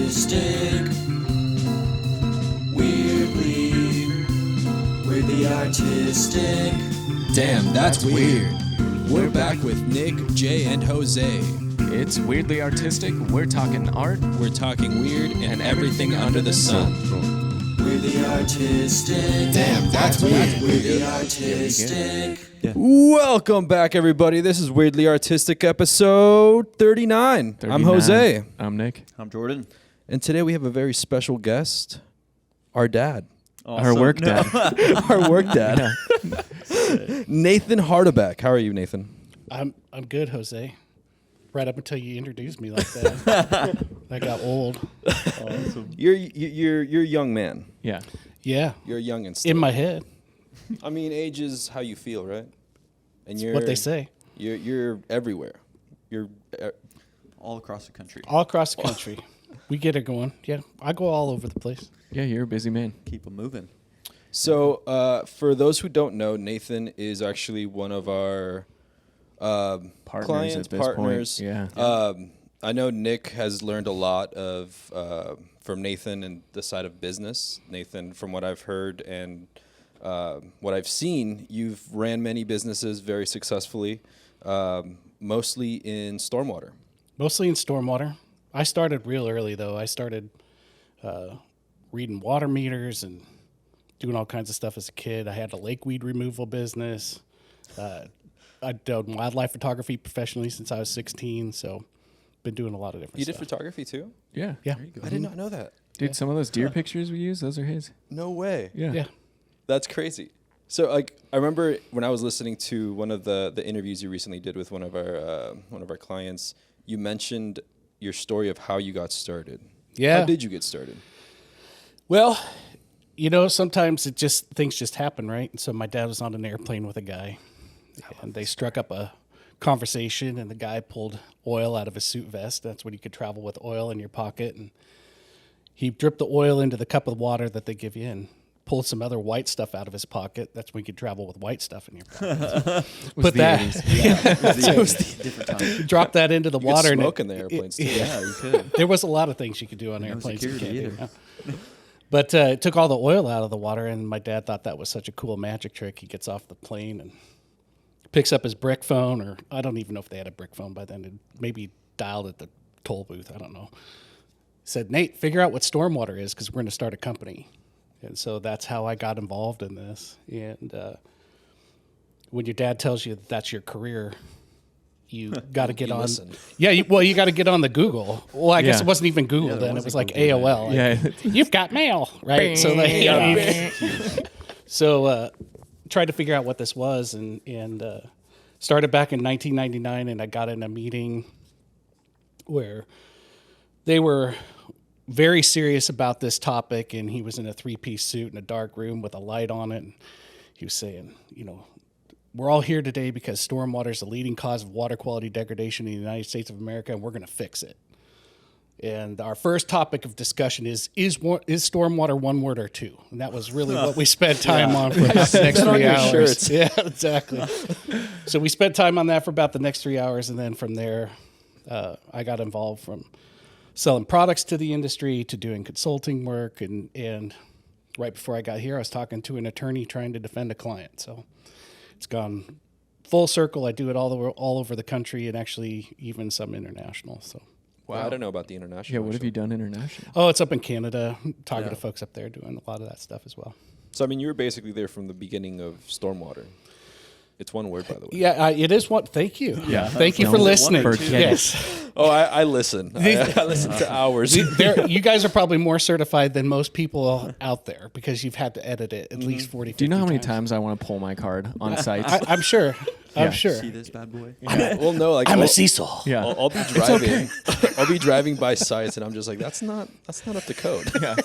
artistic. Weirdly artistic. Damn, that's weird. We're back with Nick, Jay, and Jose. It's weirdly artistic. We're talking art. We're talking weird and everything under the sun. Weirdly artistic. Damn, that's weird. Weirdly artistic. Welcome back, everybody. This is Weirdly Artistic episode 39. I'm Jose. I'm Nick. I'm Jordan. And today we have a very special guest, our dad. Awesome. Our work dad. Our work dad. Nathan Hardebeck. How are you, Nathan? I'm good, Jose. Right up until you introduced me like that. I got old. Awesome. You're a young man. Yeah. Yeah. You're young and still. In my head. I mean, age is how you feel, right? And That's what they say. You're everywhere. You're All across the country. All across the country. We get it going. Yeah. I go all over the place. Yeah, you're a busy man. Keep them moving. So, for those who don't know, Nathan is actually one of our Partners clients, at this partners. point. Yeah. I know Nick has learned a lot from Nathan and the side of business. Nathan, from what I've heard and what I've seen, you've ran many businesses very successfully, mostly in stormwater. Mostly in stormwater. I started real early, though. I started reading water meters and doing all kinds of stuff as a kid. I had a lake weed removal business. I've done wildlife photography professionally since I was 16, so been doing a lot of different You stuff. did photography too? Yeah. Yeah. I did not know that. Dude, some of those deer pictures we use, those are his. No way. Yeah. Yeah. That's crazy. So, like, I remember when I was listening to one of the interviews you recently did with one of our clients, you mentioned your story of how you got started. Yeah. How did you get started? Well, you know, sometimes things just happen, right? And so my dad was on an airplane with a guy, and they struck up a conversation, and the guy pulled oil out of his suit vest. That's when you could travel with oil in your pocket, and he dripped the oil into the cup of water that they give you, and pulled some other white stuff out of his pocket. That's when you could travel with white stuff in your pocket. Put that, It was different time. drop that into the You water. could and smoke in the airplanes too. Yeah, you could. there was a lot of things you could do on No airplanes. you security can't do either. now. But it took all the oil out of the water, and my dad thought that was such a cool magic trick. He gets off the plane and picks up his brick phone, or I don't even know if they had a brick phone by then. It maybe dialed at the toll booth. I don't know. Said, Nate, figure out what stormwater is because we're going to start a company. And so that's how I got involved in this. And when your dad tells you that's your career, you got to get on. Listen. Yeah, you got to get on the Google. Well, I guess Yeah. it wasn't even Google there then. It wasn't was like Google AOL. then. Like, you've got mail, right? So so tried to figure out what this was, and started back in 1999, and I got in a meeting where they were very serious about this topic, and he was in a 3-piece suit in a dark room with a light on it, and he was saying, you know, we're all here today because stormwater is the leading cause of water quality degradation in the United States of America, and we're going to fix it. And our first topic of discussion is stormwater one word or two? And that was really what we spent time on for about the next 3 hours. shirts. Yeah, exactly. So we spent time on that for about the next 3 hours, and then from there, I got involved from selling products to the industry to doing consulting work, and right before I got here, I was talking to an attorney trying to defend a client. So it's gone full circle. I do it all over the country, and actually even some international. So. Wow. I don't know about the international. Yeah, what have you done international? Oh, it's up in Canada. Talking to folks up there doing a lot of that stuff as well. So, I mean, you were basically there from the beginning of stormwater. It's one word, by the way. Yeah, it is what. Thank you. Yeah. Thank you for Don't listening. forget it. Yes. Oh, I listen. I listen to hours. You guys are probably more certified than most people out there because you've had to edit it at least 40, 50 Do you know how many times I want to pull my card on sites? I'm sure. I'm Yeah. sure. See this bad boy? Well, no, like I'm I'll, a Cecil. Yeah. I'll be driving. I'll be driving by sites, and I'm just like, that's not up to code. Yeah.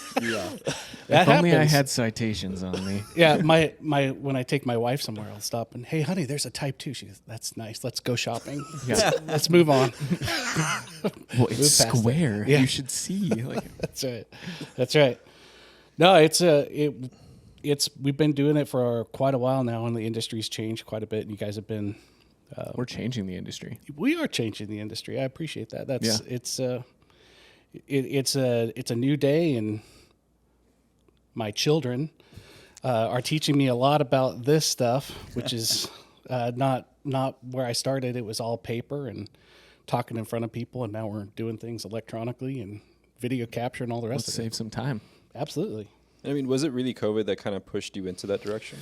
That If only I happens. had citations on me. Yeah, my when I take my wife somewhere, I'll stop and, hey, honey, there's a type 2. She goes, that's nice. Let's go shopping. Yeah. Let's move on. Well, it's past that. square. Yeah. You should see. Like, That's right. That's right. No, it's we've been doing it for quite a while now, and the industry's changed quite a bit. And you guys have been. we're changing the industry. We are changing the industry. I appreciate that. That's Yeah. it's a new day, and my children are teaching me a lot about this stuff, which is not where I started. It was all paper and talking in front of people, and now we're doing things electronically and video capture and all the rest Let's of it. save some time. Absolutely. I mean, was it really COVID that kind of pushed you into that direction?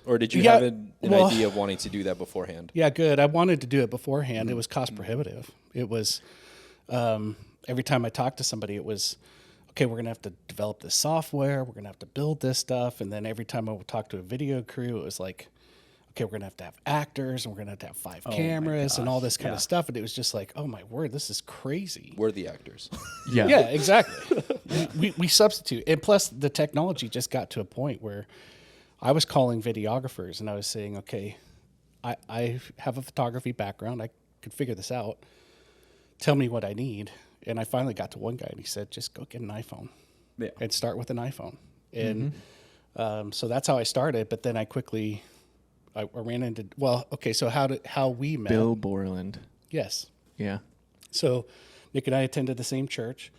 Or did you Yeah, have an well- idea of wanting to do that beforehand? Yeah, good. I wanted to do it beforehand. It was cost prohibitive. It was every time I talked to somebody, it was, okay, we're going to have to develop this software. We're going to have to build this stuff. And then every time I would talk to a video crew, it was like, okay, we're going to have actors, and we're going to have 5 cameras and all this kind of stuff. And it was just like, oh, my word, this is crazy. We're the actors. Yeah. Yeah, exactly. we substitute. And plus, the technology just got to a point where I was calling videographers, and I was saying, okay, I have a photography background. I could figure this out. Tell me what I need. And I finally got to one guy, and he said, just go get an iPhone and start with an iPhone. And so that's how I started. But then I quickly I ran into, well, okay, so how we met. Bill Borland. Yes. Yeah. So Nick and I attended the same church.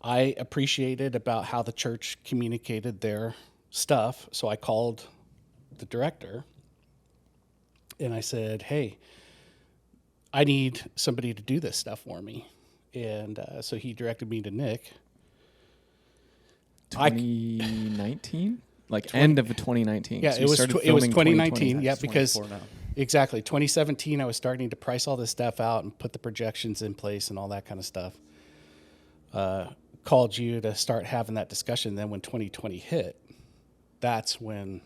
I appreciated about how the church communicated their stuff. So I called the director and I said, hey, I need somebody to do this stuff for me. And so he directed me to Nick. 2019? Like end of 2019. Yeah, So it you was started it was filming 2019. Yeah, It's because 24 now. exactly 2017, I was starting to price all this stuff out and put the projections in place and all that kind of stuff. Called you to start having that discussion. Then when 2020 hit, that's when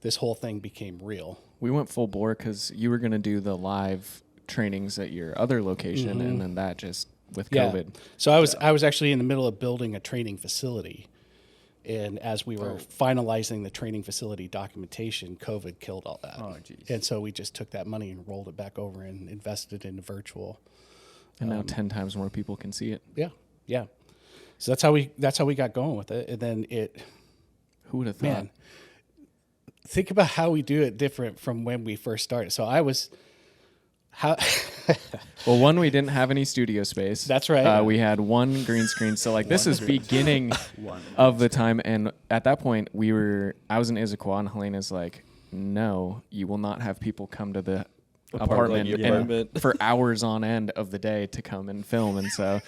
this whole thing became real. We went full bore because you were going to do the live trainings at your other location, and then that just with COVID. So I was actually in the middle of building a training facility. And as we were finalizing the training facility documentation, COVID killed all that. Oh, geez. And so we just took that money and rolled it back over and invested into virtual. And now 10 times more people can see it. Yeah, yeah. So that's how we got going with it. And then Who would have thought? man, think about how we do it different from when we first started. So Well, one, we didn't have any studio space. That's right. We had one green screen. So like this is beginning of the time. And at that point I was in Issaquah, and Helena's like, no, you will not have people come to the apartment, Your and apartment. for hours on end of the day to come and film. And so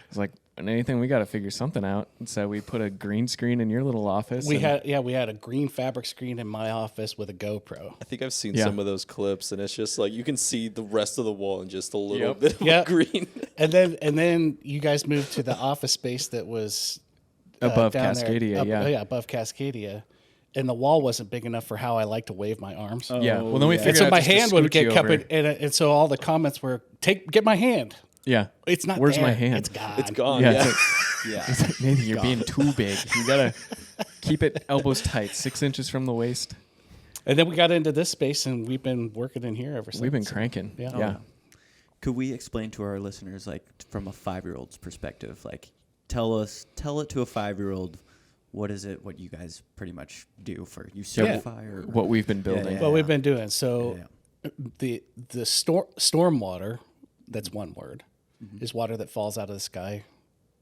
it's like, anything, we got to figure something out. And so we put a green screen in your little office. we had a green fabric screen in my office with a GoPro. I think I've seen Yeah. some of those clips, and it's just like you can see the rest of the wall and just a little Yep. bit of Yep. green. And then you guys moved to the office space that was above down there, Cascadia. above Cascadia, and the wall wasn't big enough for how I like to wave my arms. Yeah. Well, then we yeah. figured And so out my just to hand would scoot get you covered, over. and so all the comments were, get my hand. Yeah. It's not Where's there. my hand? It's gone. It's gone. Yeah. Yeah. It's like, Yeah. it's like, Nathan, you're being too big. You gotta keep it elbows tight, 6 inches from the waist. And then we got into this space, and we've been working in here ever since. We've been cranking. Yeah. Yeah. Could we explain to our listeners, like, from a 5-year-old's perspective, like, tell it to a 5-year-old, what is it, what you guys pretty much do for, you certify or What we've been building. Yeah. What we've been doing. So Yeah. the stormwater, that's one word, is water that falls out of the sky,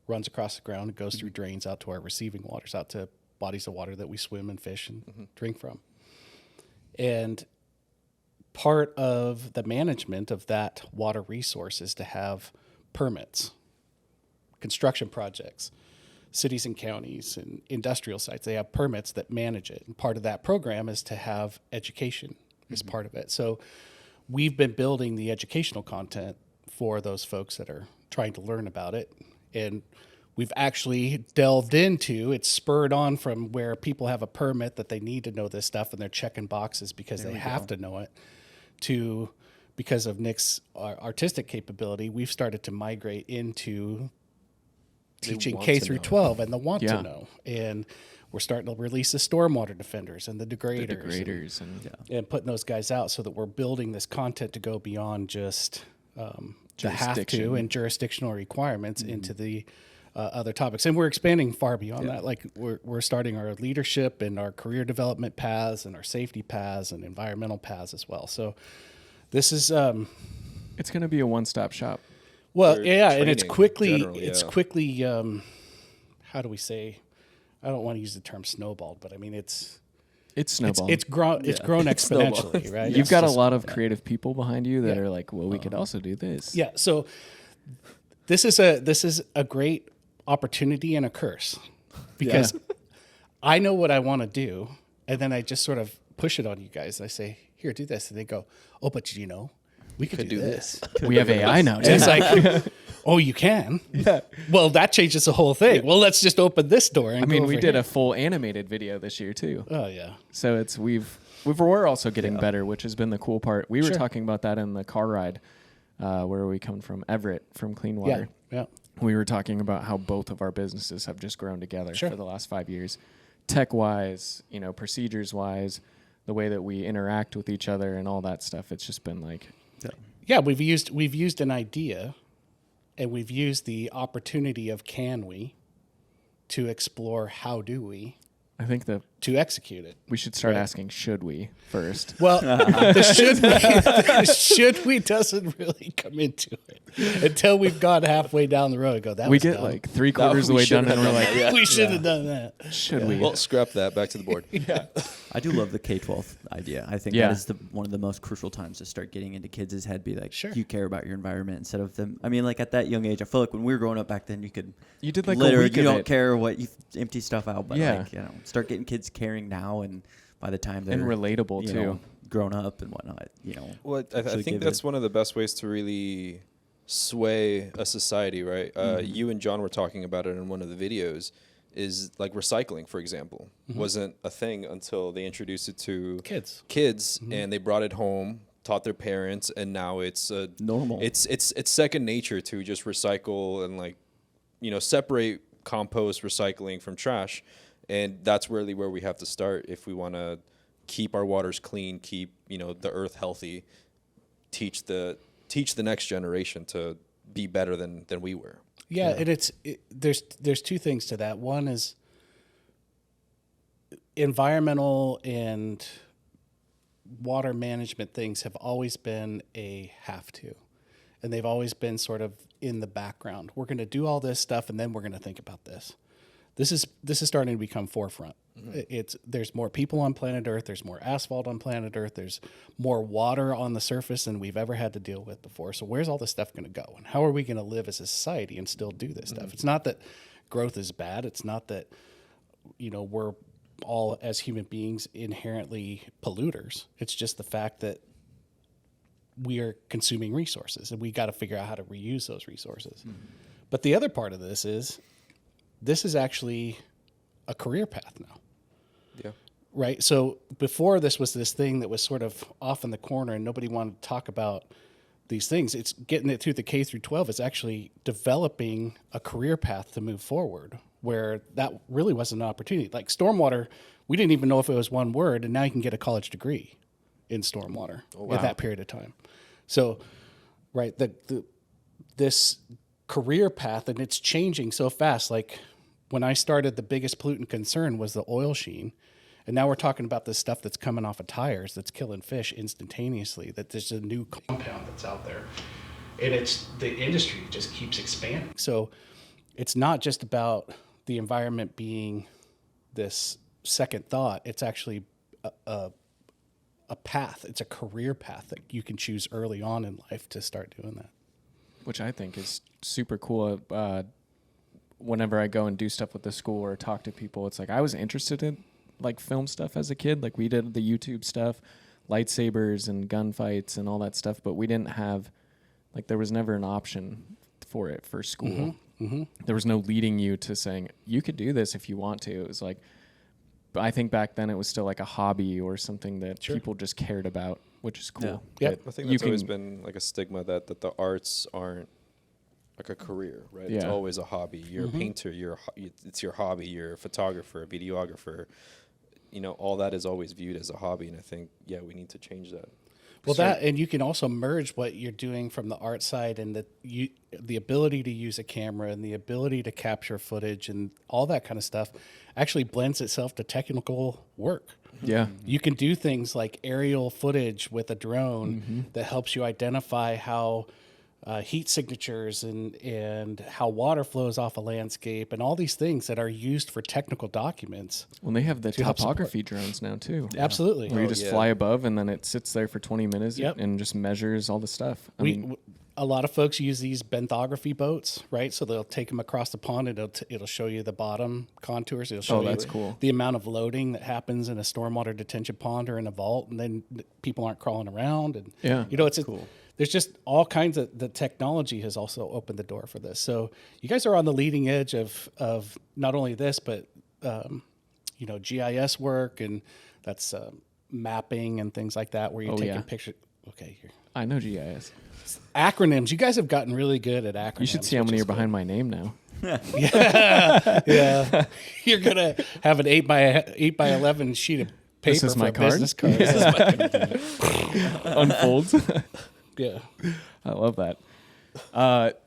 runs across the ground, and goes through drains out to our receiving waters, out to bodies of water that we swim and fish and drink from. And part of the management of that water resource is to have permits, construction projects, cities and counties and industrial sites. They have permits that manage it. And part of that program is to have education as part of it. So we've been building the educational content for those folks that are trying to learn about it. And we've actually delved into, it's spurred on from where people have a permit that they need to know this stuff and they're checking boxes because they have to know it, to, because of Nick's artistic capability, we've started to migrate into teaching want K to through know. 12 and the want Yeah. to know. And we're starting to release the stormwater defenders and the degraders, and putting those guys out so that we're building this content to go beyond just the have to Jurisdiction. and jurisdictional requirements into the other topics. And we're expanding far beyond that. Like we're starting our leadership and our career development paths and our safety paths and environmental paths as well. So this is, It's going to be a one-stop shop. Well, their yeah, and it's training in quickly, general, it's yeah. quickly. How do we say? I don't want to use the term snowballed, but I mean it's snowball. it's grown exponentially, right? You've It's got a just- lot of creative people behind you that Yeah. are like, well, we could also do this. Yeah. So this is a great opportunity and a curse because I know what I want to do, and then I just sort of push it on you guys. I say, "Here, do this," and they go, "Oh, but you know, we could do this." We have AI now. And Too. it's like, "Oh, you can." Yeah. Well, that changes the whole thing. Well, let's just open this door. And I mean, go we over did here. a full animated video this year too. Oh yeah. So it's we're also getting better, which has been the cool part. We were Sure. talking about that in the car ride. Where are we coming from? Everett from Clean Water. Yeah. We were talking about how both of our businesses have just grown together Sure. for the last 5 years, tech wise, procedures wise, the way that we interact with each other and all that stuff. It's just been like, Yeah. We've used an idea, and we've used the opportunity of can we to explore how do we I think that to execute it. we should start asking, should we first? Well, the should we doesn't really come into it until we've gone halfway down the road and go, that We was get dumb. like 3/4 of the we way done shouldn't and we're have like, we should have done that. should we? Well, scrap that. Back to the board. I do love the K-12 idea. I think Yeah. that is one of the most crucial times to start getting into kids' head. Be like, Sure. you care about your environment instead of them. I mean, like at that young age, I feel like when we were growing up back then, you could You did like a litter. week You of don't it. care what you empty stuff out, but Yeah. like start getting kids caring now, and by the time they're And relatable, you too. know, grown up and whatnot, Well, I actually think give that's it- one of the best ways to really sway a society, right? You and John were talking about it in one of the videos. Is like recycling, for example, wasn't a thing until they introduced it to Kids. and they brought it home, taught their parents, and now it's Normal. It's second nature to just recycle and separate compost recycling from trash, and that's really where we have to start if we want to keep our waters clean, keep the earth healthy, teach the next generation to be better than we were. Yeah, and there's two things to that. One is environmental and water management things have always been a have to, and they've always been sort of in the background. We're going to do all this stuff, and then we're going to think about this. This is starting to become forefront. There's more people on planet Earth. There's more asphalt on planet Earth. There's more water on the surface than we've ever had to deal with before. So where's all this stuff going to go? And how are we going to live as a society and still do this stuff? It's not that growth is bad. It's not that we're all as human beings inherently polluters. It's just the fact that we are consuming resources, and we got to figure out how to reuse those resources. But the other part of this is actually a career path now. Yeah. Right. So before this was this thing that was sort of off in the corner and nobody wanted to talk about these things. It's getting it through the K through 12. It's actually developing a career path to move forward where that really wasn't an opportunity. Like stormwater, we didn't even know if it was one word, and now you can get a college degree in stormwater at that period of time. So, right, this career path, and it's changing so fast. Like when I started, the biggest pollutant concern was the oil sheen. And now we're talking about this stuff that's coming off of tires that's killing fish instantaneously, that there's a new compound that's out there. And the industry just keeps expanding. So it's not just about the environment being this second thought. It's actually a path. It's a career path that you can choose early on in life to start doing that. Which I think is super cool. Whenever I go and do stuff with the school or talk to people, it's like I was interested in like film stuff as a kid. Like we did the YouTube stuff, lightsabers and gunfights and all that stuff, but we didn't have, like there was never an option for it for school. There was no leading you to saying, you could do this if you want to. It was like, but I think back then it was still like a hobby or something that people just cared about, which is cool. Yeah. But I think you that's always can- been like a stigma that the arts aren't like a career, right? It's Yeah. always a hobby. You're a painter. It's your hobby. You're a photographer, a videographer. All that is always viewed as a hobby, and I think we need to change that. Well, and you can also merge what you're doing from the art side and the ability to use a camera and the ability to capture footage and all that kind of stuff actually blends itself to technical work. Yeah. You can do things like aerial footage with a drone that helps you identify how heat signatures and how water flows off a landscape and all these things that are used for technical documents. Well, they have the to help topography drones now too. Absolutely. Where you just yeah. fly above and then it sits there for 20 minutes Yep. and just measures all the stuff. I mean, A lot of folks use these benthrography boats, right? So they'll take them across the pond and it'll show you the bottom contours. It'll show that's you cool. the amount of loading that happens in a stormwater detention pond or in a vault, and then people aren't crawling around. And Yeah. it's cool. There's just all kinds of the technology has also opened the door for this. So you guys are on the leading edge of not only this, but GIS work, and that's mapping and things like that, where you're taking pictures. Okay, here. I know GIS. Acronyms. You guys have gotten really good at acronyms. You should see how which many is are behind my name now. Yeah, you're gonna have an 8x11 sheet of paper This is for my a card? business card. Unfolds. Yeah. I love that.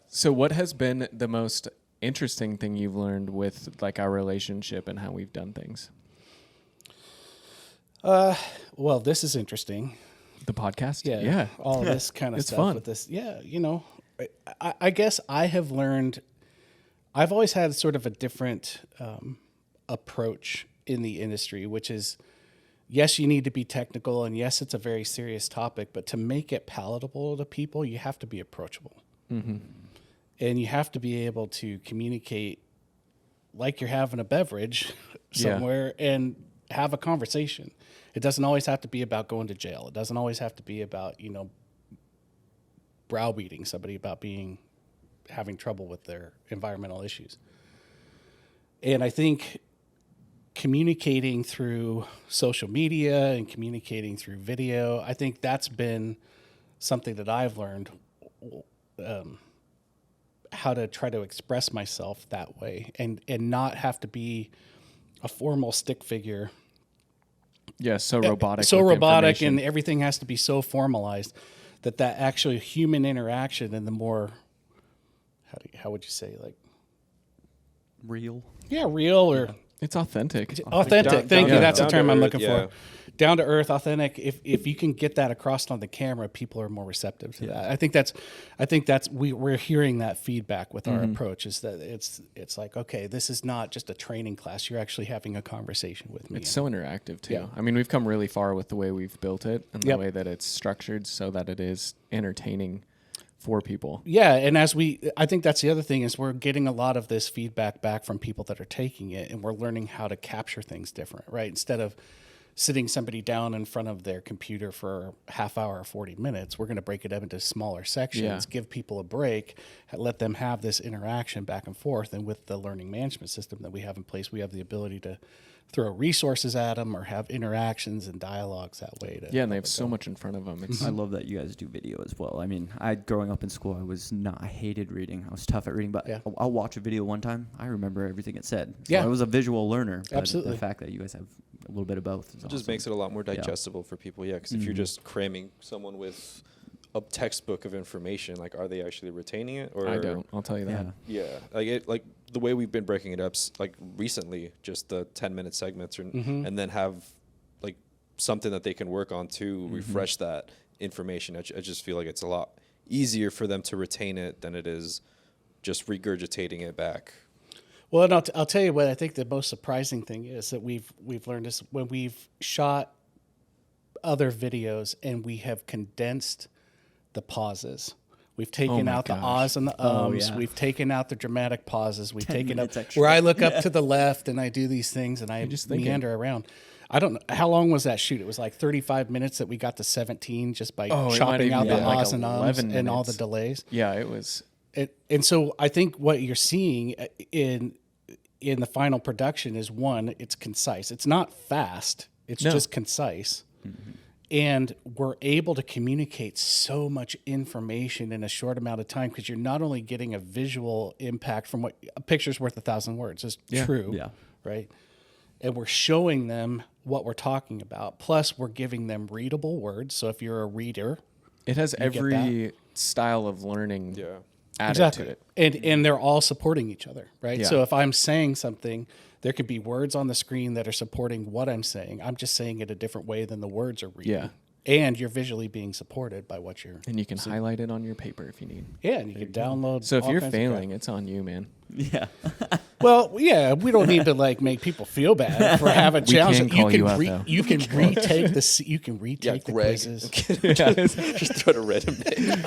So what has been the most interesting thing you've learned with like our relationship and how we've done things? Well, this is interesting. The podcast? Yeah. Yeah. All this kind of It's stuff fun. with this. Yeah. I guess I have learned. I've always had sort of a different approach in the industry, which is, yes, you need to be technical, and yes, it's a very serious topic, but to make it palatable to people, you have to be approachable. Mm-hmm. And you have to be able to communicate like you're having a beverage somewhere and have a conversation. It doesn't always have to be about going to jail. It doesn't always have to be about, browbeating somebody about having trouble with their environmental issues. And I think communicating through social media and communicating through video, I think that's been something that I've learned, how to try to express myself that way and not have to be a formal stick figure. Yeah, so robotic. So with the robotic, and information. everything has to be so formalized that actually human interaction and the more, how would you say, like, Real. real or It's authentic. authentic. Thank you. That's the down term to I'm earth, looking yeah. for. Down to earth, authentic. If you can get that across on the camera, people are more receptive to that. I think that's we're hearing that feedback with our approach, is that it's like, okay, this is not just a training class. You're actually having a conversation with me. It's so interactive too. Yeah. I mean, we've come really far with the way we've built it and the Yep. way that it's structured so that it is entertaining for people. Yeah, and I think that's the other thing, is we're getting a lot of this feedback back from people that are taking it, and we're learning how to capture things different, right? Instead of sitting somebody down in front of their computer for a half hour or 40 minutes, we're going to break it up into smaller sections, Yeah. give people a break, let them have this interaction back and forth. And with the learning management system that we have in place, we have the ability to throw resources at them or have interactions and dialogues that way. Yeah, and they have so much in front of them. It's I love that you guys do video as well. I mean, growing up in school, I hated reading. I was tough at reading, but Yeah. I'll watch a video one time. I remember everything it said. So Yeah. I was a visual learner. But Absolutely. the fact that you guys have a little bit of both is It just makes it a lot more digestible for people. Yeah, because if you're just cramming someone with a textbook of information, like, are they actually retaining it? Or I don't. I'll tell you that. Yeah. Yeah, like the way we've been breaking it up, like recently, just the 10-minute segments, and then have like something that they can work on to refresh that information. I just feel like it's a lot easier for them to retain it than it is just regurgitating it back. Well, and I'll tell you what I think the most surprising thing is that we've learned is when we've shot other videos and we have condensed the pauses. We've taken my out the gosh. ahs and the ums. yeah. We've taken out the dramatic pauses. We've 10 taken out minutes extra. where I look up to the left and I do these things and I just thinking. meander around. I don't know. How long was that shoot? It was like 35 minutes that we got to 17 just by Oh, it might chopping even out the been like ahs and ums 11 and all the minutes. delays. Yeah, it was. And so I think what you're seeing in the final production is, one, it's concise. It's not fast. It's No. just concise. And we're able to communicate so much information in a short amount of time, because you're not only getting a visual impact from what a picture's worth 1,000 words is true. Yeah. Right. And we're showing them what we're talking about. Plus we're giving them readable words. So if you're a reader, It has get every style of learning Yeah. added to it. And they're all supporting each other, right? Yeah. So if I'm saying something, there could be words on the screen that are supporting what I'm saying. I'm just saying it a different way than the words are reading. Yeah. and you're visually being supported by what you're. And you can highlight it on your paper if you need. Yeah, and you can download. So if all you're kinds of failing, crap. it's on you, man. Yeah. Well, yeah, we don't need to like make people feel bad for having We challenges. can call you out, though. You can retake the you can retake the Greg. quizzes. Just throw a random name.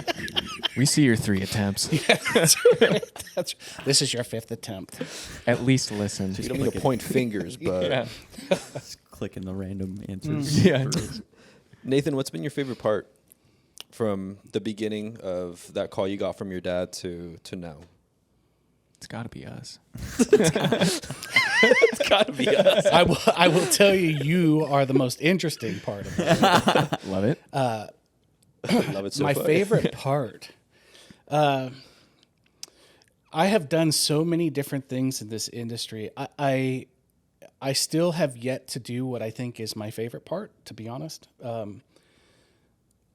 We see your 3 attempts. That's right. This is your 5th attempt. At least listen. You don't need to point fingers, but Just clicking the random answers. Yeah. Nathan, what's been your favorite part from the beginning of that call you got from your dad to now? It's got to be us. It's got to be us. I will tell you, you are the most interesting part of it. Love it. Love it so My far. favorite part. I have done so many different things in this industry. I still have yet to do what I think is my favorite part, to be honest.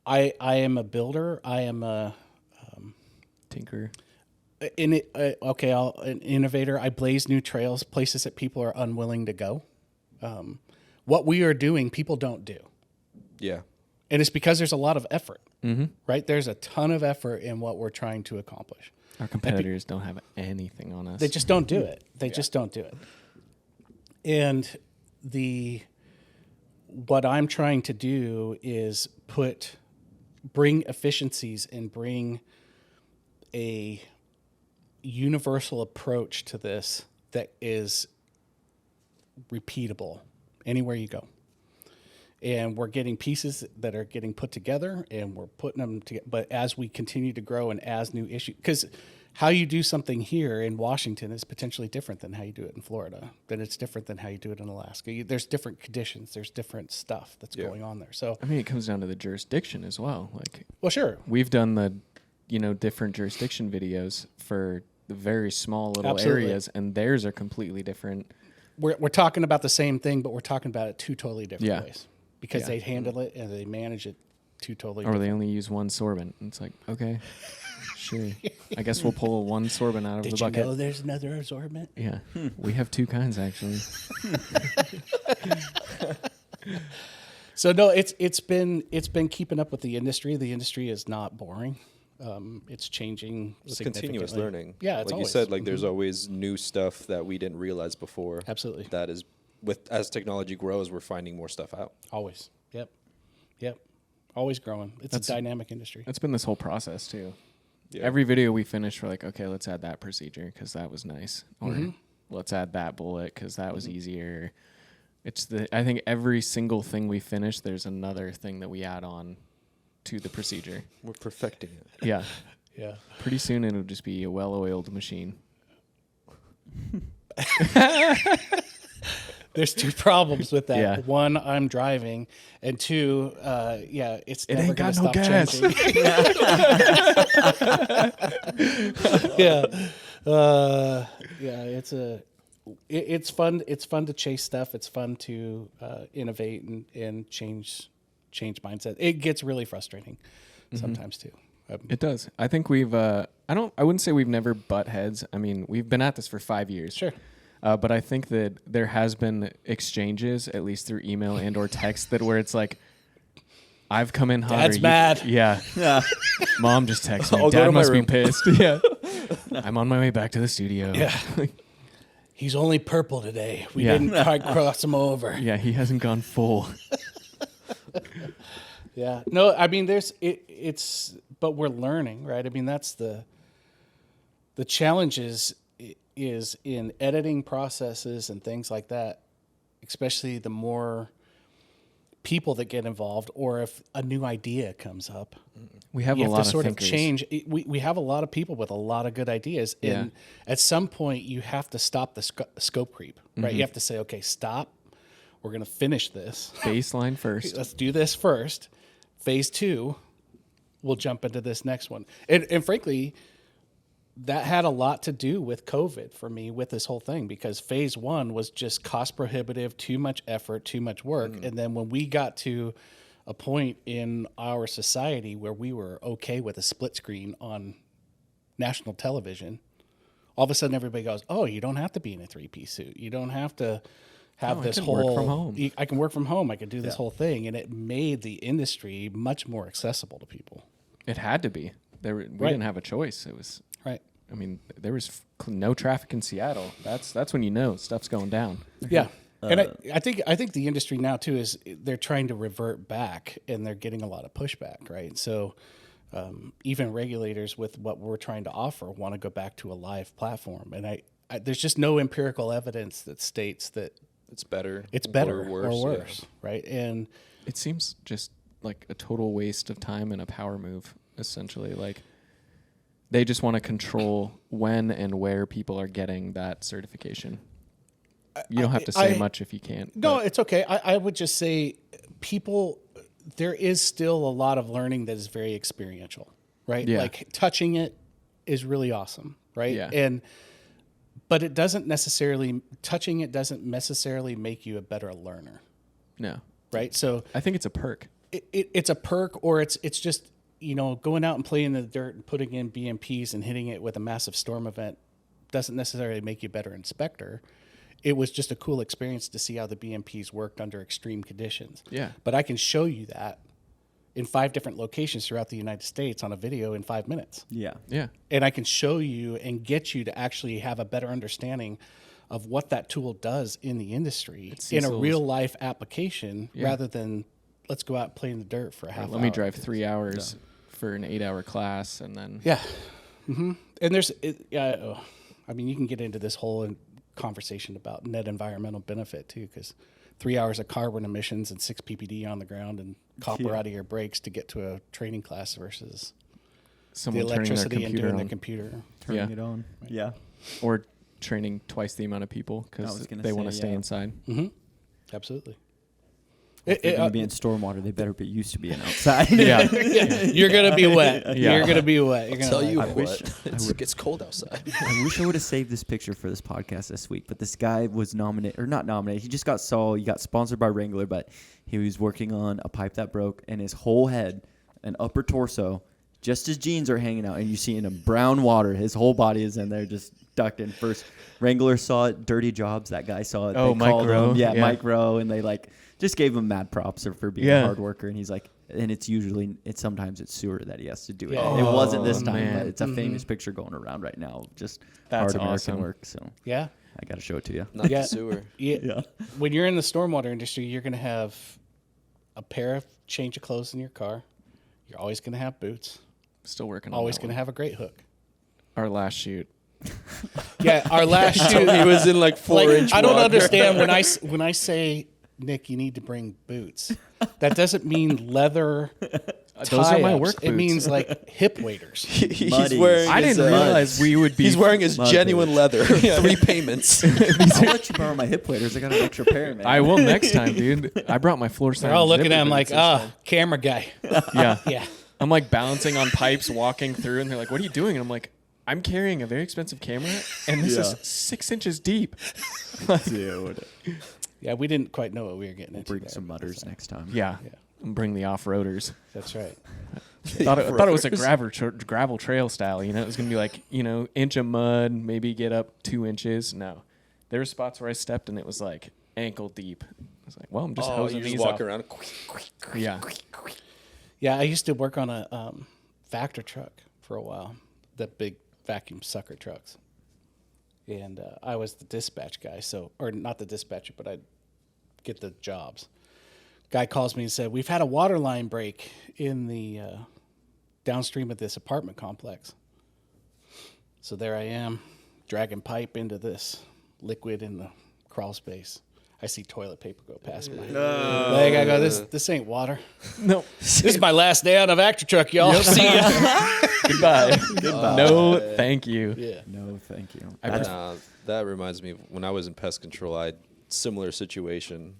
I am a builder. I am a Tinker. an innovator. I blaze new trails, places that people are unwilling to go. What we are doing, people don't do. Yeah. And it's because there's a lot of effort, right? There's a ton of effort in what we're trying to accomplish. Our competitors don't have anything on us. They just don't do it. They just don't do it. And what I'm trying to do is bring efficiencies and bring a universal approach to this that is repeatable anywhere you go. And we're getting pieces that are getting put together, and we're putting them together. But as we continue to grow and as new issues, because how you do something here in Washington is potentially different than how you do it in Florida. Then it's different than how you do it in Alaska. There's different conditions. There's different stuff that's going on there. So, I mean, it comes down to the jurisdiction as well. Like, well, sure. we've done the, different jurisdiction videos for the very small little Absolutely. areas, and theirs are completely different. We're talking about the same thing, but we're talking about it 2 totally different Yeah. ways because Yeah. they handle it and they manage it 2 totally Or different. they only use one sorbent. It's like, okay, sure. I guess we'll pull one sorbent out of Did the you bucket. know there's another assortment? Yeah, we have 2 kinds actually. So no, it's been keeping up with the industry. The industry is not boring. It's changing. It's continuous significantly. learning. Yeah, it's like always. you said, like there's always new stuff that we didn't realize before. Absolutely. That is, as technology grows, we're finding more stuff out. Always. Yep. Always growing. It's a dynamic industry. That's been this whole process too. Yeah. Every video we finish, we're like, okay, let's add that procedure because that was nice, or let's add that bullet because that was easier. I think every single thing we finish, there's another thing that we add on to the procedure. We're perfecting it. Yeah. Yeah. Pretty soon it'll just be a well-oiled machine. There's 2 problems with that. Yeah. 1, I'm driving, and 2, it's It never ain't gonna got no stop gas. changing. It's fun. It's fun to chase stuff. It's fun to innovate and change mindset. It gets really frustrating sometimes too. It does. I think we've. I wouldn't say we've never butt heads. I mean, we've been at this for 5 years. Sure. But I think that there has been exchanges, at least through email and or text, that where it's like, I've come in hotter. Dad's mad. Yeah. Mom just texted me. I'll go Dad to my must be room. pissed. Yeah. I'm on my way back to the studio. Yeah. He's only purple today. We Yeah. didn't quite cross him over. Yeah, he hasn't gone full. Yeah. No, I mean, it's, but we're learning, right? I mean, that's the challenge is in editing processes and things like that, especially the more people that get involved, or if a new idea comes up, We have you a have lot to of sort thinkers. of change. We have a lot of people with a lot of good ideas. Yeah. And at some point you have to stop the scope creep, right? Mm-hmm. You have to say, okay, stop. We're going to finish this. Baseline first. Let's do this first. Phase 2, we'll jump into this next one. And frankly, that had a lot to do with COVID for me with this whole thing, because phase 1 was just cost prohibitive, too much effort, too much work. And then when we got to a point in our society where we were okay with a split screen on national television, all of a sudden everybody goes, oh, you don't have to be in a 3-piece suit. You don't have to have I this can whole work from home. I can work from home. I can do this whole thing, and it made the industry much more accessible to people. It had to be. We didn't have a choice. It was. Right. I mean, there was no traffic in Seattle. That's when you know stuff's going down. Yeah. And I think the industry now too is they're trying to revert back, and they're getting a lot of pushback, right? So even regulators with what we're trying to offer want to go back to a live platform, and I there's just no empirical evidence that states that It's better. or worse. worse, right? And It seems just like a total waste of time and a power move, essentially. Like they just want to control when and where people are getting that certification. You don't have to say much if you can't. No, but it's okay. I would just say there is still a lot of learning that is very experiential, right? Yeah. Like touching it is really awesome, right? Yeah. But touching it doesn't necessarily make you a better learner, no, right? So I think it's a perk. it's a perk, or it's just, going out and playing in the dirt and putting in BMPs and hitting it with a massive storm event doesn't necessarily make you a better inspector. It was just a cool experience to see how the BMPs worked under extreme conditions. Yeah. But I can show you that in 5 different locations throughout the United States on a video in 5 minutes. Yeah. Yeah. And I can show you and get you to actually have a better understanding of what that tool does in the industry in a real life application, rather than let's go out and play in the dirt for a half hour. Let me drive 3 hours for an 8-hour class, and then Yeah. Mm-hmm. And I mean, you can get into this whole conversation about net environmental benefit too, because 3 hours of carbon emissions and 6 ppd on the ground and copper out of your brakes to get to a training class versus someone the turning their electricity and computer doing on, the computer. Turning Yeah. it on. Yeah. or training twice the amount of people I because was gonna they want to say, stay yeah. inside. Absolutely. If they're going to be in stormwater, they better be used to being outside. Yeah. You're gonna be wet. Yeah. You're gonna be wet. You're gonna Tell you like what, it. it gets cold outside. I wish I would have saved this picture for this podcast this week, but this guy was nominated, or not nominated. He just got he got sponsored by Wrangler, but he was working on a pipe that broke, and his whole head and upper torso, just his jeans are hanging out, and you see in him brown water. His whole body is in there, just ducked in. First, Wrangler saw it. Dirty Jobs, that guy saw it. Oh, They Mike called Rowe. him. Yeah, Yeah. Mike Rowe, and they just gave him mad props for being a hard worker. And he's like, and sometimes it's sewer that he has to do it. Yeah. It wasn't this Oh, time, man. but it's a famous picture going around right now. Just That's hard American awesome. work. So Yeah. I got to show it to you. Not Yeah. the sewer. Yeah. When you're in the stormwater industry, you're going to have a pair of change of clothes in your car. You're always going to have boots. Still working on Always that going to one. have a great hook. Our last shoot. Yeah, our last shoot. He was in like 4-inch I don't water. understand when I say, Nick, you need to bring boots. That doesn't mean leather. Those are my tie-ups. work It boots. means like hip waders. He's Muddies. wearing. I his, didn't realize we would be. He's wearing his Mud genuine boots. leather. 3 payments. I'll let you borrow my hip waders. I got an extra pair, man. I will next time, dude. I brought my floor They're all looking at him like, camera guy. yeah. Yeah. I'm like balancing on pipes, walking through, and they're like, "What are you doing?" And I'm like, "I'm carrying a very expensive camera, and this is 6 inches deep." Dude. Yeah, we didn't quite know what we were getting into. Bring there, some but mutters next time. Yeah. Bring the off-roaders. That's right. thought it was a gravel trail style. It was gonna be like inch of mud, maybe get up 2 inches. No, there were spots where I stepped and it was like ankle deep. I was like, well, I'm just hosing you these just walk off. around. Yeah, Yeah, I used to work on a Vector truck for a while, the big vacuum sucker trucks. And I was the dispatch guy, or not the dispatcher, but I'd get the jobs. Guy calls me and said, we've had a water line break in the downstream of this apartment complex. So there I am, dragging pipe into this liquid in the crawl space. I see toilet paper go past my leg. I go, this ain't water. no, This is my last day on a Vector truck, y'all. See ya. goodbye. No, thank you. Yeah. No, thank you. That reminds me of when I was in pest control. I had similar situation.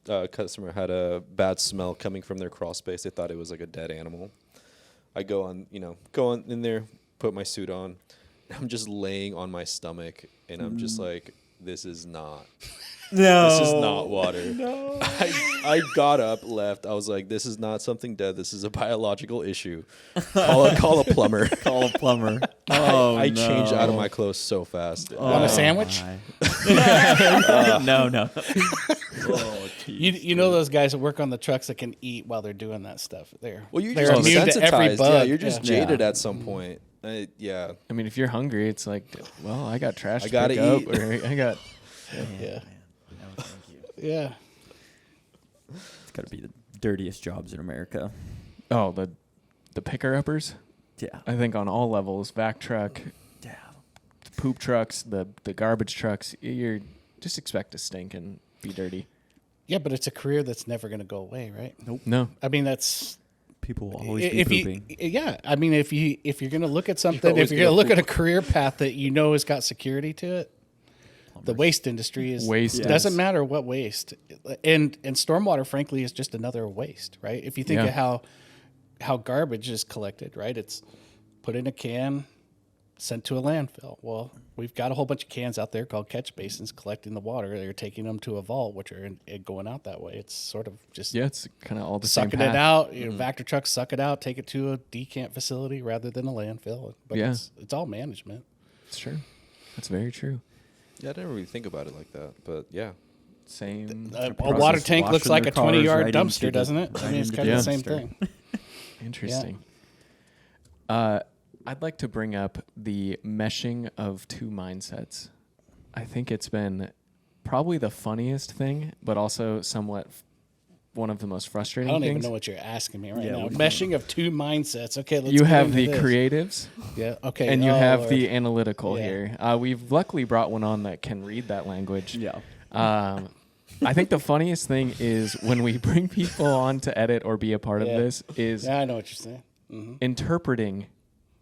A customer had a bad smell coming from their crawl space. They thought it was like a dead animal. I go on in there, put my suit on. I'm just laying on my stomach, and I'm just like, this is not No. This is not water. No. I got up, left. I was like, this is not something dead. This is a biological issue. Call a plumber. Call a plumber. Oh, I changed out of my clothes so fast. Want a sandwich? No. You know those guys that work on the trucks that can eat while they're doing that stuff. They're You're they're just immune to every desensitized. bug. Yeah, you're just jaded Yeah. at some point. Yeah. I mean, if you're hungry, it's like, well, I got trash I to gotta pick up, eat. or I got. Yeah. No, thank you. Yeah. It's got to be the dirtiest jobs in America. Oh, the picker uppers. Yeah. I think on all levels, vac truck, Yeah. poop trucks, the garbage trucks. You're just expect to stink and be dirty. Yeah, but it's a career that's never going to go away, right? No, I mean, that's People will always be pooping. I mean, if you're going to look at something, if always you're going to gonna look at a career path that you know has got security to it, the waste industry is Waste It doesn't is- matter what waste, and stormwater, frankly, is just another waste, right? If you think Yeah. of how garbage is collected, right? It's put in a can, sent to a landfill. Well, we've got a whole bunch of cans out there called catch basins collecting the water. They're taking them to a vault, which are going out that way. It's sort of just yeah, it's kind of all the same sucking path. it out. You know, Vector trucks suck it out, take it to a decant facility rather than a landfill. But Yeah. it's all management. It's true. That's very true. Yeah, I didn't really think about it like that. But yeah. Same. A process water tank looks washing like their a 20-yard cars right into dumpster, the- doesn't it? I right mean, it's into kind the of the same dumpster. thing. Interesting. I'd like to bring up the meshing of two mindsets. I think it's been probably the funniest thing, but also somewhat one of the most I frustrating don't things. even know what you're asking me right Yeah, now. what do you Meshing of two mindsets. Okay, let's You get have into the this. creatives, Yeah. Okay. and you Oh, have Lord. the analytical Yeah. here. We've luckily brought one on that can read that language. Yeah. I think the funniest thing is when we bring people on to edit or be a part Yeah. of this is Yeah, I know what you're saying. Hmm. interpreting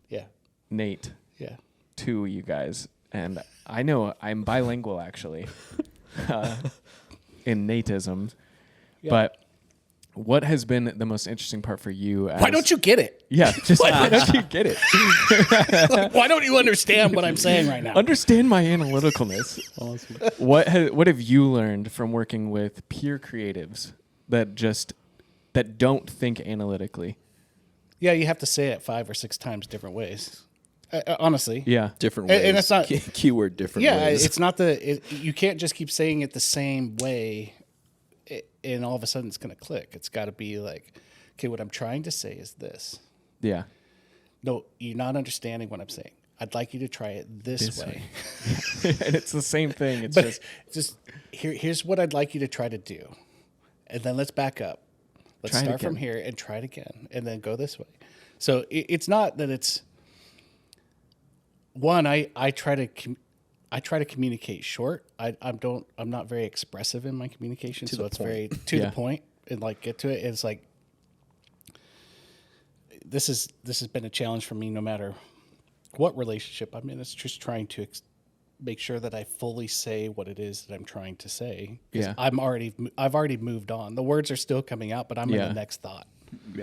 Yeah. Nate Yeah. to you guys. And I know I'm bilingual actually in Nateism. Yeah. But what has been the most interesting part for you? Why don't you get it? Yeah, just why don't you get it? Why don't you understand what I'm saying right now? Understand my analyticalness. Awesome. What have you learned from working with peer creatives that don't think analytically? Yeah, you have to say it 5 or 6 times different ways. Honestly. Yeah. Different And ways. it's not- Keyword different Yeah, ways. it's not you can't just keep saying it the same way and all of a sudden it's going to click. It's got to be like, okay, what I'm trying to say is this. Yeah. No, you're not understanding what I'm saying. I'd like you to try it this way. And it's the same thing. It's But just here's what I'd like you to try to do. And then let's back up. Let's Try it start from again. here and try it again and then go this way. So it's not that it's one, I try to communicate short. I'm not very expressive in my communication, so it's very to Yeah. the point and like get to it. It's like this has been a challenge for me no matter what relationship I'm in. It's just trying to make sure that I fully say what it is that I'm trying to say. 'Cause Yeah. I've already moved on. The words are still coming out, but I'm in Yeah. the next thought.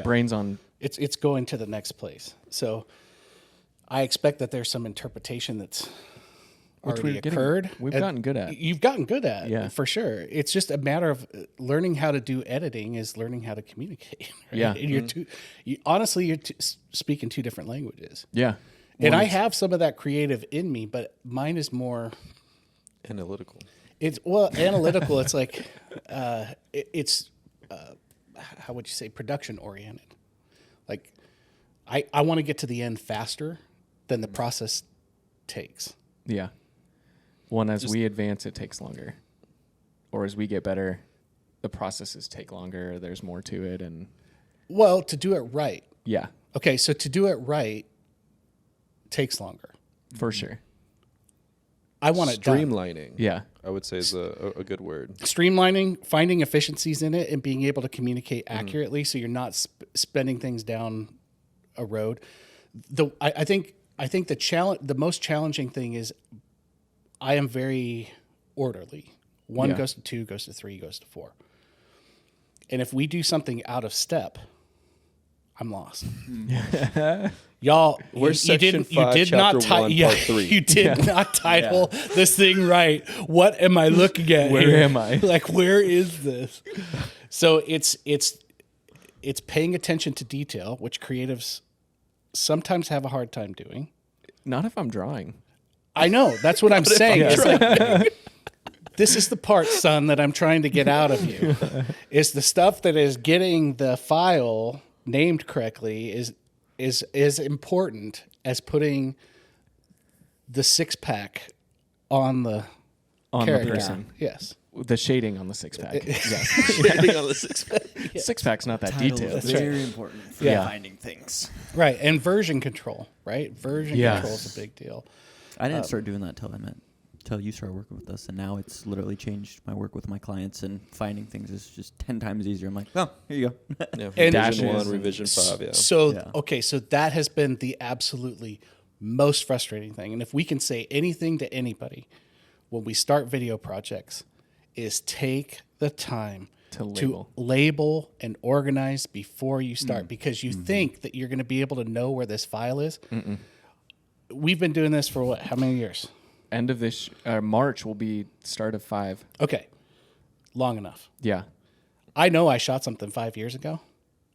brains on. It's going to the next place. So I expect that there's some interpretation that's Which already we're getting- occurred. we've And gotten good at. You've gotten good at, Yeah. for sure. It's just a matter of learning how to do editing is learning how to communicate. Right? Yeah. And you're speaking two different languages. Yeah. And One I is- have some of that creative in me, but mine is more. Analytical. It's analytical. It's like it's how would you say production oriented. Like I want to get to the end faster than the process takes. Yeah. One, as we advance, it takes longer. Or as we get better, the processes take longer. There's more to it. And Well, to do it right. yeah, Okay, so to do it right takes longer. for sure. I want it done. Streamlining. Yeah. I would say is a good word. Streamlining, finding efficiencies in it, and being able to communicate accurately, so you're not spending things down a road. I think the most challenging thing is I am very orderly. 1 Yeah. goes to 2, goes to 3, goes to 4. And if we do something out of step, I'm lost. Y'all, Where's you section didn't, you 5, did not chapter 1, yeah, part 3? you did not title this thing right. What am I looking at? Where here? am I? Like, where is this? So it's paying attention to detail, which creatives sometimes have a hard time doing. Not if I'm drawing. I know. That's what I'm saying. It's like, this is the part, son, that I'm trying to get out of you. Is the stuff that is getting the file named correctly is important as putting the 6-pack on the character. The person. Yes. The shading on the 6-pack. Shading on the 6-pack. 6-pack's not that Title detailed. is very important for Yeah. finding things. Right. And version control, right? Version Yeah. control is a big deal. I didn't start doing that till you started working with us, and now it's literally changed my work with my clients, and finding things is just 10 times easier. I'm like, oh, here you go. Yeah, And- revision 1, Dashes. revision 5, yeah. So, Yeah. okay, so that has been the absolutely most frustrating thing. And if we can say anything to anybody when we start video projects, is take the time To label and organize before you start, because you think that you're going to be able to know where this file is. We've been doing this for what? How many years? End of this March will be start of 5. Okay, long enough. Yeah. I know I shot something 5 years ago.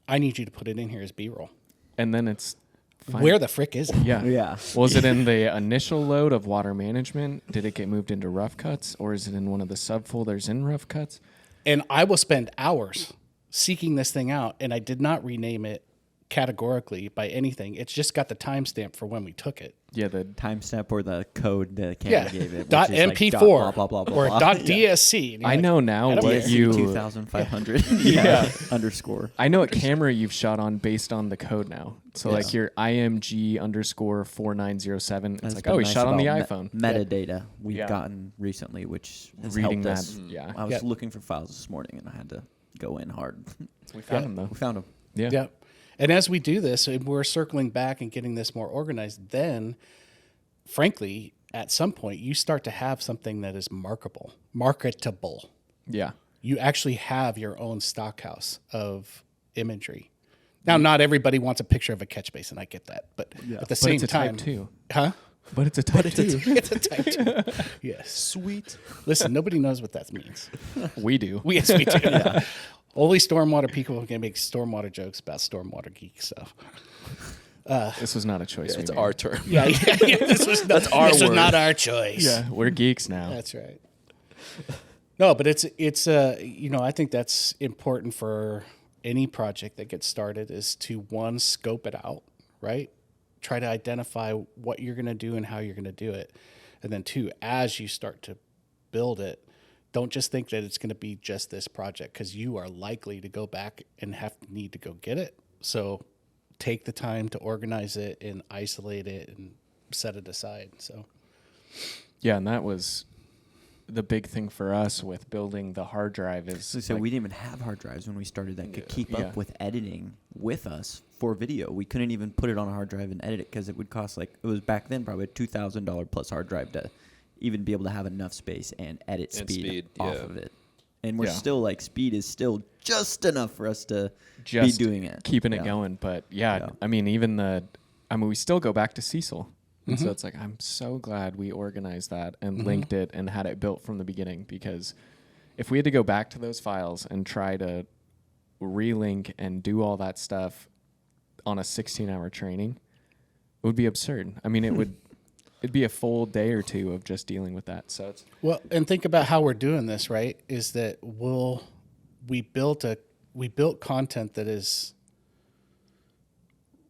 I need you to put it in here as B-roll. And then it's fine. Where the frick is it? Yeah. Yeah. Was it in the initial load of water management? Did it get moved into rough cuts, or is it in one of the subfolders in rough cuts? And I will spend hours seeking this thing out, and I did not rename it categorically by anything. It's just got the timestamp for when we took it. Yeah, the Timestamp or the code the camera gave it. dot which is MP4 like dot blah, blah, blah, or blah. dot DSC. And you're I like, know now I don't what care. you 2500 underscore. I know what camera you've shot on based on the code now. So Yeah. like your IMG underscore 4907. It's That's like, been oh, he nice shot on the about iPhone. Metadata we've Yeah. gotten recently, which has Reading helped that, us. yeah. I was Yeah. looking for files this morning, and I had to go in hard. We found him though. We found them. Yeah. Yeah. And as we do this, and we're circling back and getting this more organized, then frankly, at some point, you start to have something that is marketable. Yeah. You actually have your own stockhouse of imagery. Now, not everybody wants a picture of a catch basin. I get that. But at the But same it's a time, type 2. huh? But it's a type 2. It's a type 2. Yes. Sweet. Listen, nobody knows what that means. We do. Yes, we do. Only stormwater people can make stormwater jokes about stormwater geek stuff. This was not a choice. It's we made. our term. Yeah. This was not, our this was word. not our choice. Yeah, we're geeks now. That's right. No, but it's I think that's important for any project that gets started, is to, one, scope it out, right? Try to identify what you're going to do and how you're going to do it. And then two, as you start to build it, don't just think that it's going to be just this project, because you are likely to go back and need to go get it. So take the time to organize it and isolate it and set it aside. So Yeah, and that was the big thing for us with building the hard drive is So like, we didn't even have hard drives when we started that could keep Yeah. up with editing with us for video. We couldn't even put it on a hard drive and edit it, because it would cost, like, it was back then probably a $2,000 plus hard drive to even be able to have enough space and edit And speed speed, off yeah. of it. And we're Yeah. still like, speed is still just enough for us to just be doing it. keeping it Yeah. going. But yeah, Yeah. I mean, we still go back to Cecil. And so it's like, I'm so glad we organized that and linked it and had it built from the beginning, because if we had to go back to those files and try to relink and do all that stuff on a 16-hour training, it would be absurd. I mean, it'd be a full day or two of just dealing with that. So it's, well, and think about how we're doing this, right? Is that we built content that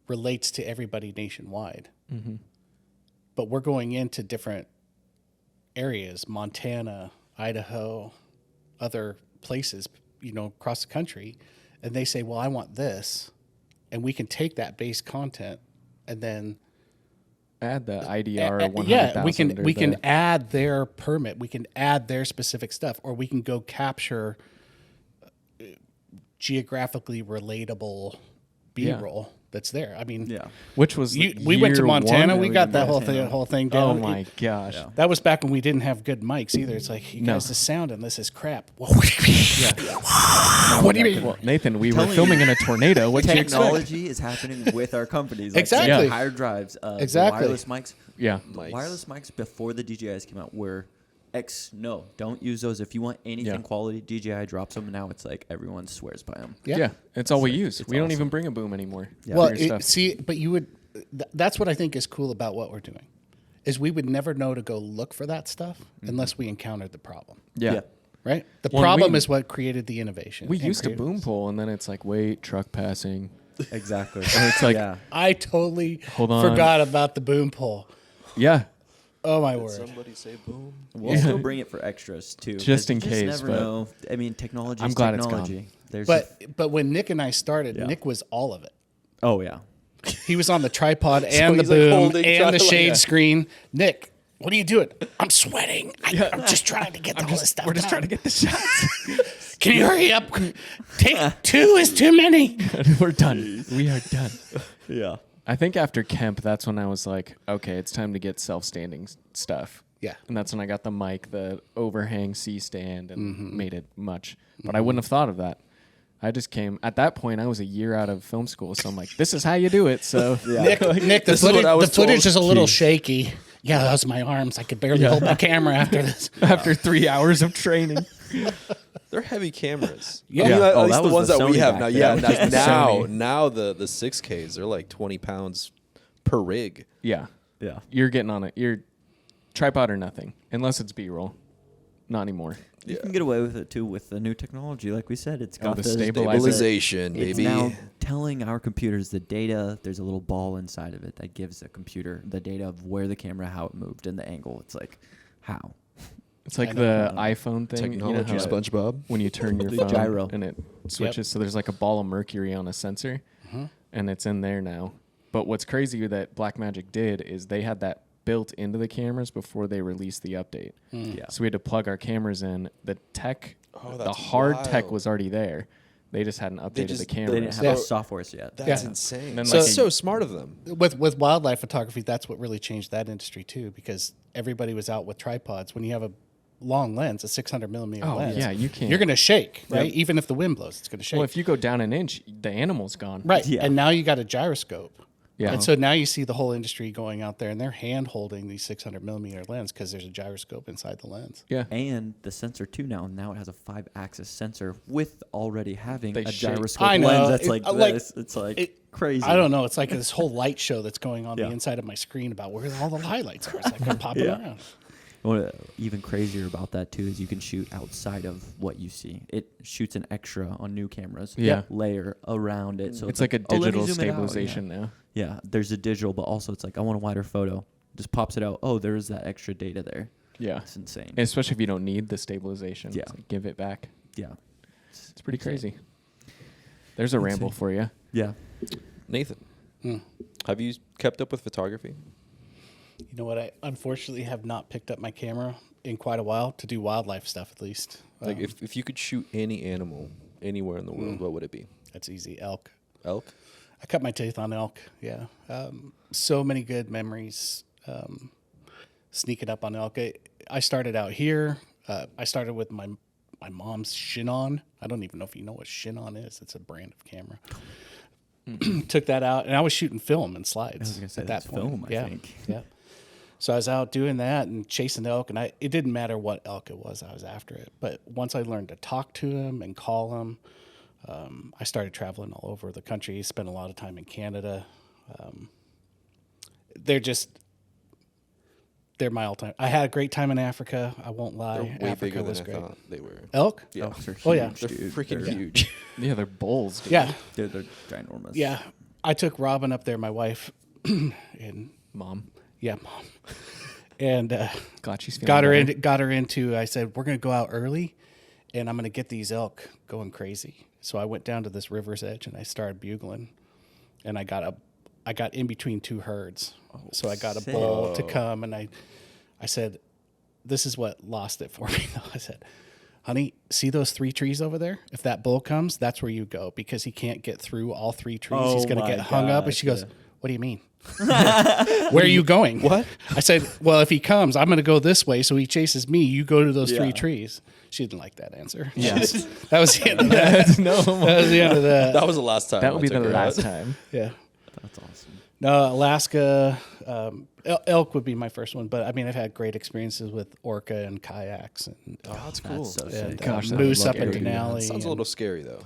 relates to everybody nationwide. But we're going into different areas, Montana, Idaho, other places, across the country, and they say, well, I want this. And we can take that base content and then add the IDR 100,000. yeah, or we can the- add their permit, we can add their specific stuff, or we can go capture geographically relatable B-roll that's there. I mean, Yeah. Which was we went to year Montana. one? We we got went that to whole Montana. thing Oh down. my gosh. Yeah. That was back when we didn't have good mics either. It's like, you No. guys, the sound and this is crap. What do you mean? Well, Nathan, we were Telling filming you. in a tornado. What do you expect? Technology is happening with our companies. Like Exactly. higher drives. The Exactly. wireless mics. Yeah. Mics. Wireless mics before the DJIs came out were no, don't use those. If you want anything Yeah. quality, DJI drops them. Now it's like everyone swears by them. Yeah. Yeah. It's all we use. it's We don't awesome. even bring a boom anymore. Yeah. Well, for your stuff. but you would. That's what I think is cool about what we're doing, is we would never know to go look for that stuff unless we encountered the problem. Yeah. Yeah. Right. The Well, problem we- is what created the innovation. We and used a created boom this. pole, and then it's like, wait, truck passing. Exactly. It's like, yeah. I totally Hold on. forgot about the boom pole. yeah. Oh my word. Somebody say boom. We'll still bring it for extras too. Just 'cause in you case, Never but know. I mean, technology. I'm is glad it's gone. technology. There's But when Nick and I started, Yeah. Nick was all of it. oh yeah. He was on the tripod and the he's, like, boom holding, and trying the to, like, shade yeah. screen. Nick, what are you doing? I'm sweating. I'm just trying to get all this stuff. We're just trying to get the shots. Can you hurry up? Take 2 is too many. We're done. We are done. Yeah. I think after Kemp, that's when I was like, okay, it's time to get self-standing stuff. Yeah. And that's when I got the mic, the overhang C-stand, and Mm-hmm. made it much. But I wouldn't have thought of that. I just came, at that point, I was a year out of film school, so I'm like, this is how you do it. So Nick, the This is what footage, I was the footage told. is a little shaky. Yeah, that was my arms. I could barely hold my camera after this. after 3 hours of training. They're heavy cameras. Yeah. I mean, at Oh, least that the was ones the that we Sony have back now. then. Yeah, now Sony. now the 6Ks, they're like 20 pounds per rig. Yeah. Yeah. You're getting on it. You're tripod or nothing, unless it's B-roll. Not anymore. You can get away with it too with the new technology. Like we said, it's got the the Stabilization, It's baby. now telling our computers the data. There's a little ball inside of it that gives the computer the data of where the camera, how it moved, and the angle. It's like, how? It's like the iPhone thing. Technology, you know how SpongeBob. when you turn your The phone gyro. and it switches, so there's like a ball of mercury on a sensor, and it's in there now. But what's crazy that Blackmagic did is they had that built into the cameras before they released the update. Yeah. So we had to plug our cameras in. The tech, the that's hard tech wild. was already there. They just hadn't updated just- the they They cameras. didn't have Yeah. the softwares yet. That's Yeah. insane. Then, So, like, so smart of them. With wildlife photography, that's what really changed that industry too, because everybody was out with tripods. When you have a long lens, a 600 millimeter Oh, lens, yeah, you can't. You're going to shake, right? Even if the wind blows, it's going to shake. Well, if you go down an inch, the animal's gone. right. Yeah. And now you got a gyroscope. Yeah. And so now you see the whole industry going out there and they're hand holding these 600 millimeter lens because there's a gyroscope inside the lens. Yeah. And the sensor too now it has a 5-axis sensor with already having They a shake. gyroscope I know. lens that's It- like like- this. It's like it- crazy. I don't know. It's like this whole light show that's going on Yeah. the inside of my screen about where all the highlights are. It's like they're popping Yeah. around. What even crazier about that too is you can shoot outside of what you see. It shoots an extra on new cameras. Yeah. Layer around it. So It's like a "Oh, let me digital zoom it out." stabilization now. Yeah, there's a digital, but also it's like I want a wider photo. Just pops it out. Oh, there's that extra data there. Yeah. It's insane. And especially if you don't need the stabilization. Yeah. It's like, give it back. Yeah. It's pretty crazy. There's a ramble for you. Yeah. Nathan, Hmm. have you kept up with photography? You know what? I unfortunately have not picked up my camera in quite a while to do wildlife stuff, at least. Like, if you could shoot any animal anywhere in the world, what would it be? That's easy. Elk. Elk? I cut my teeth on elk. Yeah. So many good memories sneaking up on elk. I started out here. I started with my mom's Shinon. I don't even know if you know what Shinon is. It's a brand of camera. Took that out, and I was shooting film and slides. I was gonna say at that's that point. film, I yeah. think. Yeah. So I was out doing that and chasing elk, and it didn't matter what elk it was. I was after it. But once I learned to talk to them and call them, I started traveling all over the country. Spent a lot of time in Canada. They're my all-time. I had a great time in Africa. I won't lie. They're way Africa bigger was than I great. thought they were. Elk? Yeah. Elks are Oh, yeah. huge, They're dude. freaking They're- huge. Yeah, they're bulls, dude. Yeah, They're ginormous. yeah. I took Robin up there, my wife, and Mom. yeah, mom, and God, she's feeling got her better. got her into. I said we're gonna go out early, and I'm gonna get these elk going crazy. So I went down to this river's edge and I started bugling, and I got in between two herds. So I got a bull to come, and I said, this is what lost it for me. I said, honey, see those 3 trees over there? If that bull comes, that's where you go because he can't get through all 3 trees. He's Oh going to my get hung up. And gosh, she goes, yeah. what do you mean? Where are you going? What? I said, well, if he comes, I'm going to go this way. So he chases me. You go to those Yeah. 3 trees. She didn't like that answer. Yeah. That was the end of that. No, That was the end of that. That was the last time. that would I be took the her last out. time. Yeah. That's awesome. No, Alaska, elk would be my first one. But I mean, I've had great experiences with orca and kayaks and Oh, that's cool. That's so and, sick. Gosh, that moose would up look in scary. Denali. Sounds a and- little scary though.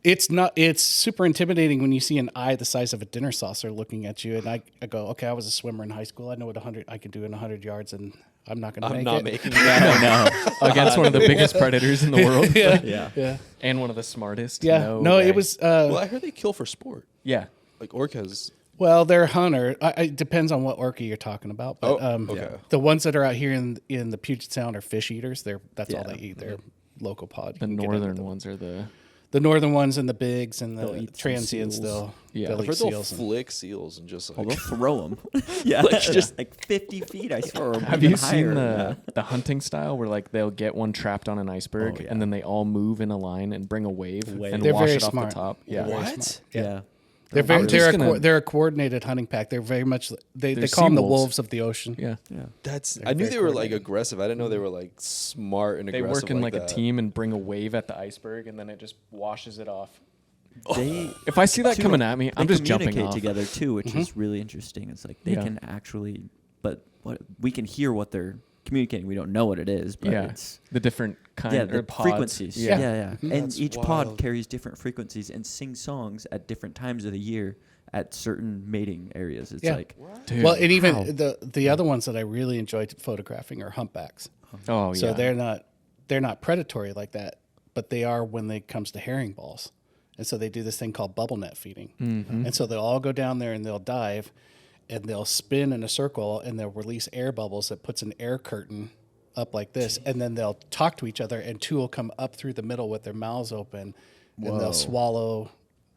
It's not. It's super intimidating when you see an eye the size of a dinner saucer looking at you. And I go, okay, I was a swimmer in high school. I know what 100 I can do in 100 yards, and I'm not going to I'm make not it. making that. Against one of the biggest predators in the world. Yeah. Yeah, And one of the smartest. yeah. No, way. it was. Well, I heard they kill for sport. Yeah. Like orcas. Well, they're hunter. It depends on what orca you're talking about. But okay. the ones that are out here in the Puget Sound are fish eaters. That's all Yeah. they eat. They're local pod. The You can get into northern them. ones are the. The northern ones and the bigs and They'll the eat some transients. seals. They'll Yeah. they'll I've eat heard they'll seals. and- flick seals and just Oh, like they'll throw them. Yeah, just like 50 feet, I swear. or Have even you seen higher. the hunting style where like they'll get one trapped on an iceberg Oh, yeah. and then they all move in a line and bring a wave and They're wash very it off smart. the top? They're Yeah. very What? smart. Yeah. They're very, I'm just gonna- they're a coordinated hunting pack. They're very much they They're call them the sea wolves. wolves of the ocean. Yeah. Yeah. that's. They're I knew very they were like coordinated. aggressive. I didn't know they were like smart and They aggressive. work in like that. a team and bring a wave at the iceberg and then it just washes it off. They If I see that too, coming at me, I'm they just jumping communicate off. together too, which is really interesting. It's like they Yeah. can actually, but what we can hear what they're communicating. We don't know what it is, but Yeah. it's The different kind yeah, or the pods. frequencies. Yeah. Yeah, and That's each wild. pod carries different frequencies and sings songs at different times of the year at certain mating areas. It's Yeah. like Dude. Well, and even Wow. the other ones that I really enjoyed photographing are humpbacks. Oh, So yeah. they're not predatory like that, but they are when it comes to herring balls. And so they do this thing called bubble net feeding. Mm-hmm. And so they'll all go down there and they'll dive and they'll spin in a circle and they'll release air bubbles that puts an air curtain up like this. And then they'll talk to each other and 2 will come up through the middle with their mouths open and they'll swallow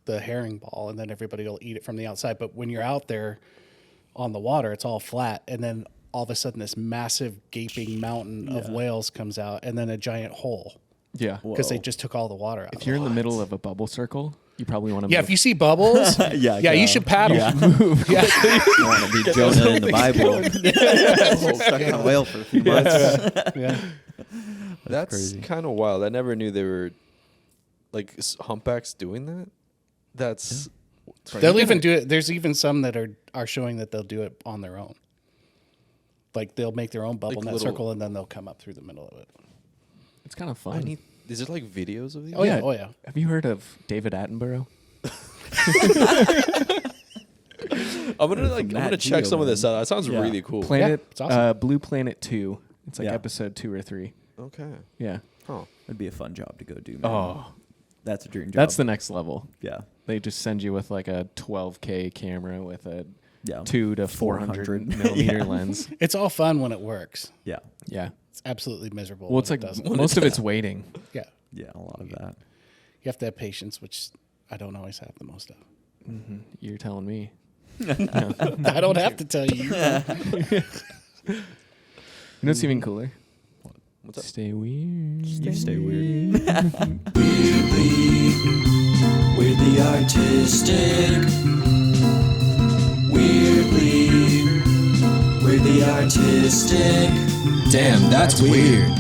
the herring ball and then everybody will eat it from the outside. But when you're out there on the water, it's all flat. And then all of a sudden this massive gaping mountain of whales comes out and then a giant hole Yeah. because they just took all the water out. If you're in the middle of a bubble circle, you probably want to yeah, move. if you see bubbles, Yeah, yeah, go. you should paddle. Yeah. Yeah. you want to be Jonah in the Bible, stuck in a whale for a few months. Yeah. That's crazy. kind of wild. I never knew they were like humpbacks doing that. That's They'll even do it. There's even some that are showing that they'll do it on their own. Like they'll make their own bubble Like net little- circle and then they'll come up through the middle of it. It's kind of I fun. need. Is there like videos of these? Oh yeah, oh yeah. Have you heard of David Attenborough? I'm gonna Nat check Geo, some of this man. out. That sounds Yeah. really cool. Planet it's awesome. Blue Planet 2. It's like Yeah. episode 2 or 3. Okay. Yeah. Huh. It'd be a fun job to go do. Man. Oh, That's a dream job. that's the next level. yeah. They just send you with like a 12K camera with a Yeah. 2 to 400 400. millimeter Yeah. lens. It's all fun when it works. Yeah. Yeah. It's absolutely miserable. Well, it's when like it doesn't. most of it's waiting. Yeah. Yeah. A lot of that. You have to have patience, which I don't always have the most of. You're telling me. I don't have to tell you. You know what's even cooler? What's up? Stay weird. You stay weird. We're the artistic. Weirdly, we're the artistic. Damn, that's weird.